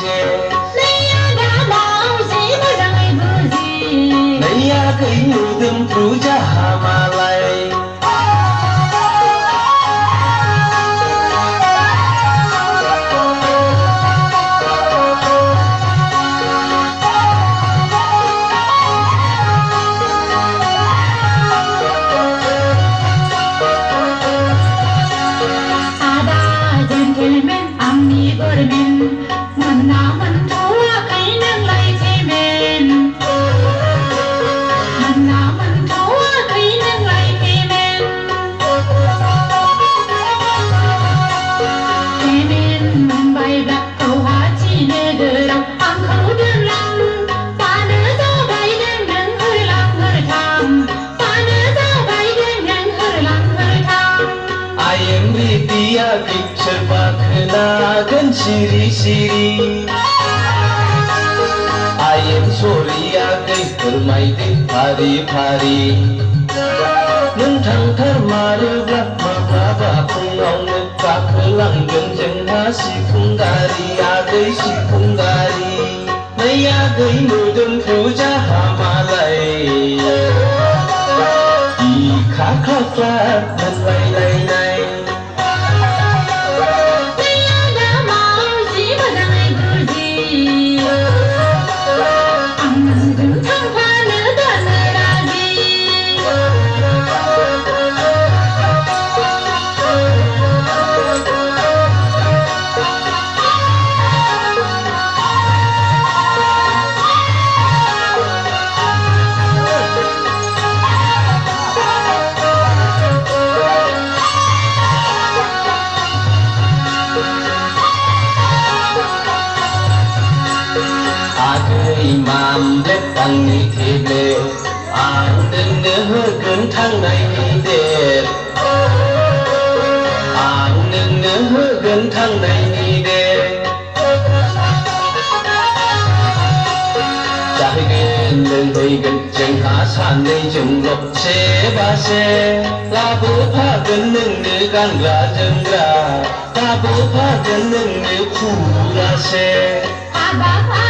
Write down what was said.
xe Naya đã bảo gì mà rằng ai vừa gì Naya cái nụ đâm thú cha hà mà lại mình nào mình thua cái nâng lại thì mình nào mình thua cái nâng lại thì mình bay bạc cầu hóa chi nê đờ đọc ăn khẩu đơn lăng ta nữ do bay đơn nâng hơi lăng hơi tham ta nữ do bay đơn nâng hơi lăng hơi tham I am Vidya picture bakna gan siri siri I am sorry agai permai de phari phari nung thang thar maru bak ma ba ba phung ka lang gan jang ha si phung gari agai si phung gari nay agai nu dum puja hamalai i kha kha kha nan lai lai nai Imam lết tăng ni thì lệ an đừng nữa cơn thăng này đẹp an đừng nữa cơn thăng này đẹp trái ghen lên đây gần chân hạ sàn đây chừng lộc xe ba xe la bố pha gần nâng nữ gan gà chân gà la bố pha gần nâng nữ phủ la xe ba